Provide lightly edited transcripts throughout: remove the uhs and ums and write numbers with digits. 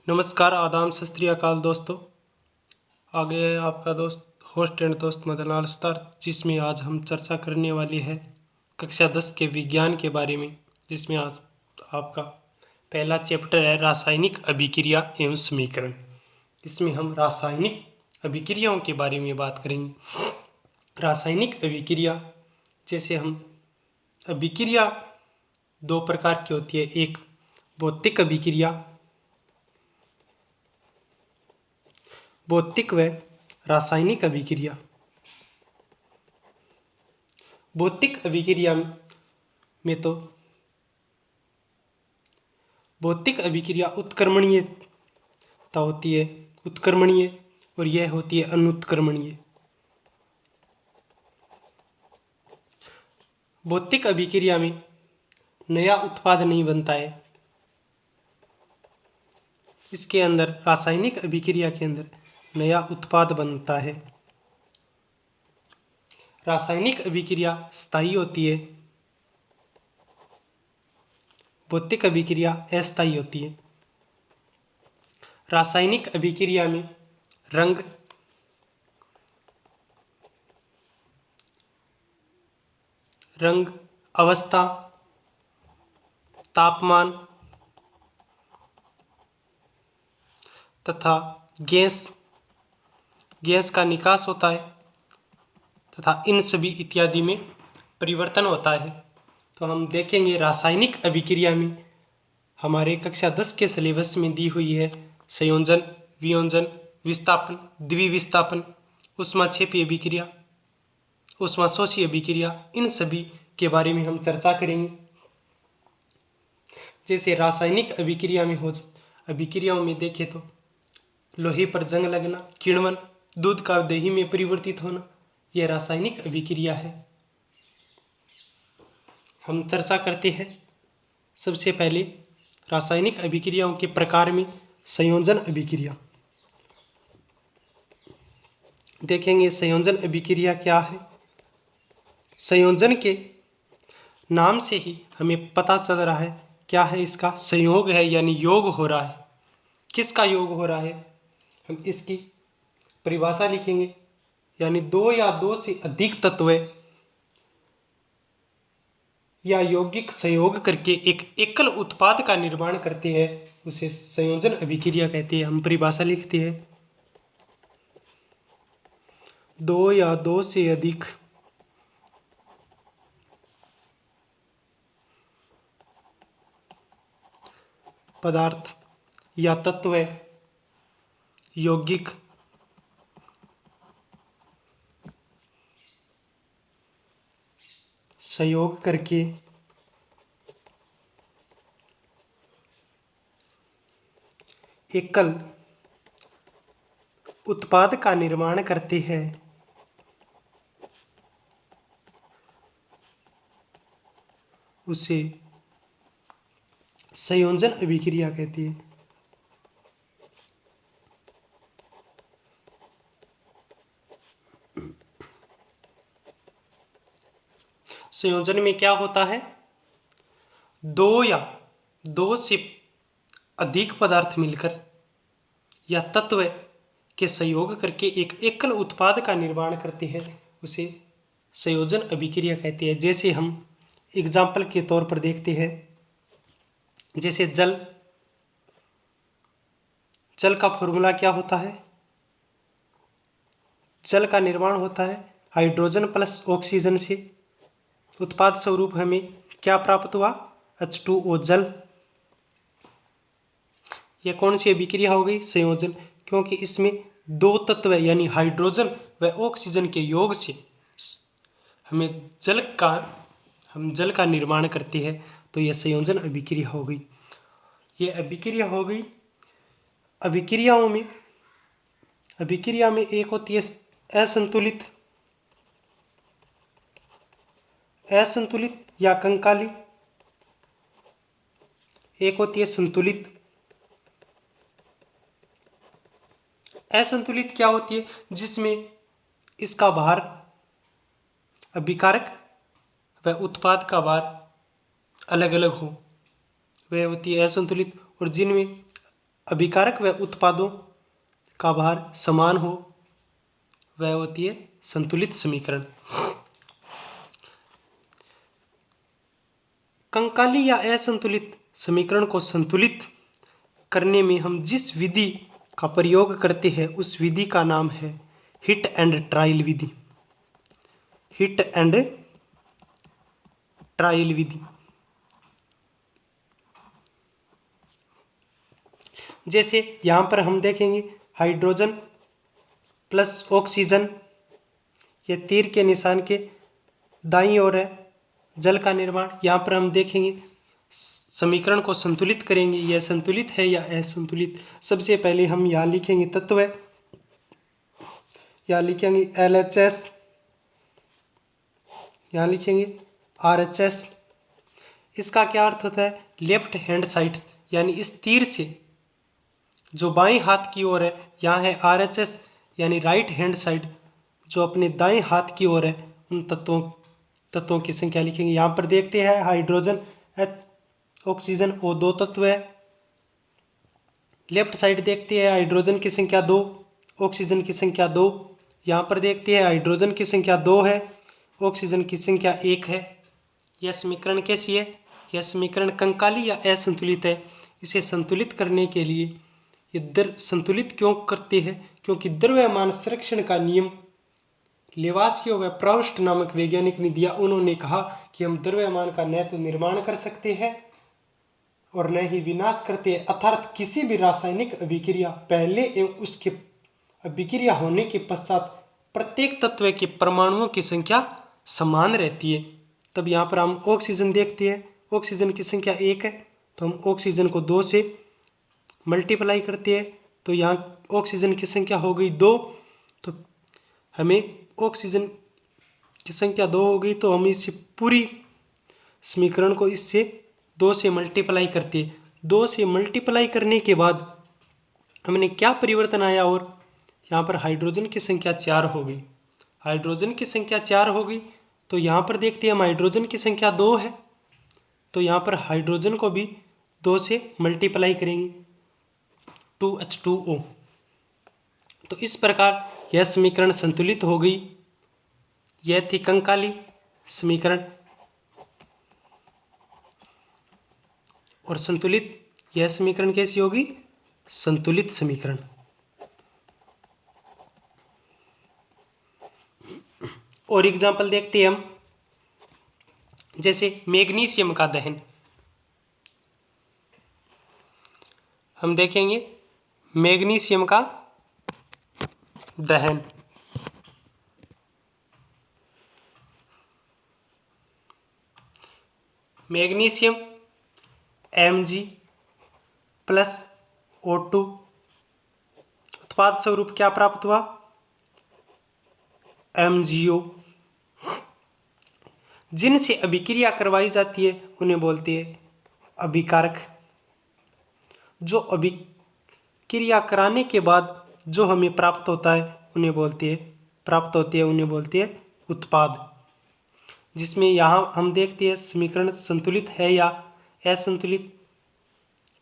नमस्कार, आदाब, सत श्री अकाल दोस्तों। आगे है आपका दोस्त होस्ट एंड दोस्त मदन लाल सुतार, जिसमें आज हम चर्चा करने वाली है कक्षा 10 के विज्ञान के बारे में, जिसमें आज आपका पहला चैप्टर है रासायनिक अभिक्रिया एवं समीकरण। इसमें हम रासायनिक अभिक्रियाओं के बारे में बात करेंगे। रासायनिक अभिक्रिया, जैसे हम अभिक्रिया दो प्रकार की होती है, एक भौतिक अभिक्रिया, भौतिक व रासायनिक अभिक्रिया। भौतिक अभिक्रिया में तो भौतिक अभिक्रिया उत्क्रमणीयता होती है, उत्क्रमणीय, और यह होती है अनुत्क्रमणीय। भौतिक अभिक्रिया में नया उत्पाद नहीं बनता है। इसके अंदर रासायनिक अभिक्रिया के अंदर नया उत्पाद बनता है। रासायनिक अभिक्रिया स्थायी होती है, भौतिक अभिक्रिया अस्थायी होती है। रासायनिक अभिक्रिया में रंग, अवस्था, तापमान तथा गैस का निकास होता है तथा इन सभी इत्यादि में परिवर्तन होता है। तो हम देखेंगे रासायनिक अभिक्रिया में हमारे कक्षा 10 के सिलेबस में दी हुई है संयोजन, वियोजन, विस्थापन, द्विविस्थापन, ऊष्माक्षेपी अभिक्रिया, ऊष्माशोषी अभिक्रिया, इन सभी के बारे में हम चर्चा करेंगे। जैसे रासायनिक अभिक्रियाओं में देखें तो लोहे पर जंग लगना, किण्वन, दूध का दही में परिवर्तित होना, यह रासायनिक अभिक्रिया है। हम चर्चा करते हैं सबसे पहले रासायनिक अभिक्रियाओं के प्रकार में संयोजन अभिक्रिया। देखेंगे संयोजन अभिक्रिया क्या है। संयोजन के नाम से ही हमें पता चल रहा है क्या है, इसका संयोग है, यानी योग हो रहा है। किसका योग हो रहा है, हम इसकी परिभाषा लिखेंगे, यानी दो या दो से अधिक तत्व या यौगिक संयोग करके एक एकल उत्पाद का निर्माण करते हैं, उसे संयोजन अभिक्रिया कहते हैं। हम परिभाषा लिखते हैं, दो या दो से अधिक पदार्थ या तत्व यौगिक संयोग करके एकल उत्पाद का निर्माण करते हैं, उसे संयोजन अभिक्रिया कहती है। संयोजन में क्या होता है, दो या दो से अधिक पदार्थ मिलकर या तत्व के संयोग करके एक एकल उत्पाद का निर्माण करते हैं, उसे संयोजन अभिक्रिया कहते हैं। जैसे हम एग्जाम्पल के तौर पर देखते हैं, जैसे जल का फॉर्मूला क्या होता है, जल का निर्माण होता है हाइड्रोजन प्लस ऑक्सीजन से। उत्पाद स्वरूप हमें क्या प्राप्त हुआ, H2O जल। यह कौन सी अभिक्रिया हो गई, संयोजन, क्योंकि इसमें दो तत्व यानी हाइड्रोजन व ऑक्सीजन के योग से हम जल का निर्माण करते हैं, तो यह संयोजन अभिक्रिया हो गई। यह अभिक्रिया हो गई। अभिक्रिया में एक होती है असंतुलित या कंकाली, एक होती है संतुलित। असंतुलित क्या होती है, जिसमें इसका भार, अभिकारक व उत्पाद का भार अलग अलग हो, वह होती है असंतुलित। और जिनमें अभिकारक व उत्पादों का भार समान हो, वह होती है संतुलित समीकरण। कंकाली या असंतुलित समीकरण को संतुलित करने में हम जिस विधि का प्रयोग करते हैं उस विधि का नाम है हिट एंड ट्रायल विधि। हिट एंड ट्रायल विधि। जैसे यहाँ पर हम देखेंगे हाइड्रोजन प्लस ऑक्सीजन, ये तीर के निशान के दाईं ओर है जल का निर्माण। यहाँ पर हम देखेंगे समीकरण को संतुलित करेंगे, यह संतुलित है या असंतुलित। सबसे पहले हम यहाँ लिखेंगे तत्व, यहाँ लिखेंगे LHS, यहाँ लिखेंगे RHS। इसका क्या अर्थ होता है? लेफ्ट हैंड साइड, यानी इस तीर से जो बाएं हाथ की ओर है, यहाँ है RHS यानी राइट हैंड साइड, जो अपने दाएं हाथ की ओर है, उन तत्वों की संख्या लिखेंगे। यहाँ पर देखते हैं हाइड्रोजन H, ऑक्सीजन, वो दो तत्व है। लेफ्ट साइड देखते हैं हाइड्रोजन की संख्या 2, ऑक्सीजन की संख्या 2। यहाँ पर देखते हैं हाइड्रोजन की संख्या 2 है, ऑक्सीजन की संख्या 1 है। यह समीकरण कैसी है? यह समीकरण कंकाली या असंतुलित है। इसे संतुलित करने के लिए ये संतुलित क्यों करते हैं? क्योंकि द्रव्यमान संरक्षण का नियम लेवासियो व प्राउस्ट नामक वैज्ञानिक ने दिया। उन्होंने कहा कि हम द्रव्यमान का न तो निर्माण कर सकते हैं और न ही विनाश करते हैं, अर्थात किसी भी रासायनिक अभिक्रिया पहले एवं उसके अभिक्रिया होने के पश्चात प्रत्येक तत्व के परमाणुओं की संख्या समान रहती है। तब यहाँ पर हम ऑक्सीजन देखते हैं, ऑक्सीजन की संख्या 1 है, तो हम ऑक्सीजन को 2 से मल्टीप्लाई करते हैं, तो यहाँ ऑक्सीजन की संख्या हो गई 2। तो हमें ऑक्सीजन की संख्या 2 हो गई, तो हम इसे पूरी समीकरण को इससे 2 से मल्टीप्लाई करते हैं। 2 से मल्टीप्लाई करने के बाद हमने क्या परिवर्तन आया? और यहाँ पर हाइड्रोजन की संख्या 4 हो गई। हाइड्रोजन की संख्या 4 हो गई, तो यहाँ पर देखते हैं हम हाइड्रोजन की संख्या 2 है, तो यहाँ पर हाइड्रोजन को भी 2 से मल्टीप्लाई करेंगे, 2H2O। तो इस प्रकार यह समीकरण संतुलित हो गई। यह थी कंकाली समीकरण। और संतुलित यह समीकरण कैसी होगी? संतुलित समीकरण। और एग्जाम्पल देखते हैं हम, जैसे मैग्नीशियम का दहन। हम देखेंगे मैग्नीशियम का दहन। मैग्नीशियम Mg प्लस O2, उत्पाद स्वरूप क्या प्राप्त हुआ? MgO। जिनसे अभिक्रिया करवाई जाती है उन्हें बोलते हैं अभिकारक। जो अभिक्रिया कराने के बाद जो हमें प्राप्त होता है उन्हें बोलते हैं उत्पाद। जिसमें यहाँ हम देखते हैं समीकरण संतुलित है या असंतुलित।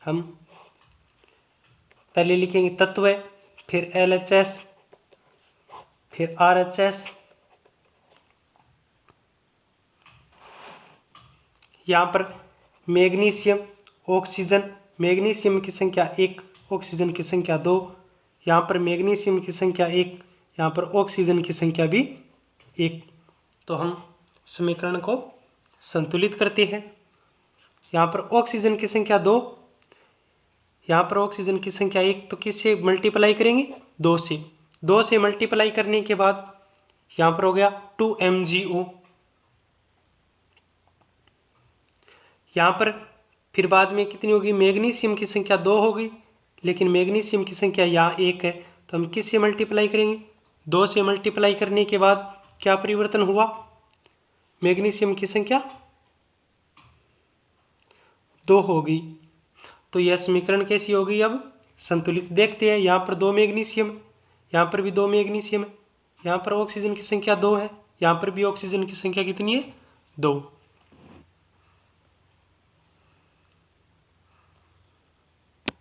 हम पहले लिखेंगे तत्व, फिर LHS, फिर RHS। यहाँ पर मैग्नीशियम, ऑक्सीजन, मैग्नीशियम की संख्या 1, ऑक्सीजन की संख्या 2। यहाँ पर मैग्नीशियम की संख्या 1, यहाँ पर ऑक्सीजन की संख्या भी 1। तो हम समीकरण को संतुलित करते हैं। यहाँ पर ऑक्सीजन की संख्या 2, यहाँ पर ऑक्सीजन की संख्या 1, तो किससे मल्टीप्लाई करेंगे? 2 से। 2 से मल्टीप्लाई करने के बाद यहाँ पर हो गया 2MgO। यहाँ पर फिर बाद में कितनी होगी? मैग्नीशियम की संख्या 2 होगी, लेकिन मैग्नीशियम की संख्या यहाँ 1 है, तो हम किससे मल्टीप्लाई करेंगे? 2 से मल्टीप्लाई करने के बाद क्या परिवर्तन हुआ? मैग्नीशियम की संख्या 2 होगी। तो यह समीकरण कैसी होगी? अब संतुलित। देखते हैं, यहाँ पर 2 मैग्नीशियम, यहाँ पर भी 2 मैग्नीशियम है, यहाँ पर ऑक्सीजन की संख्या 2 है, यहाँ पर भी ऑक्सीजन की संख्या कितनी है? 2।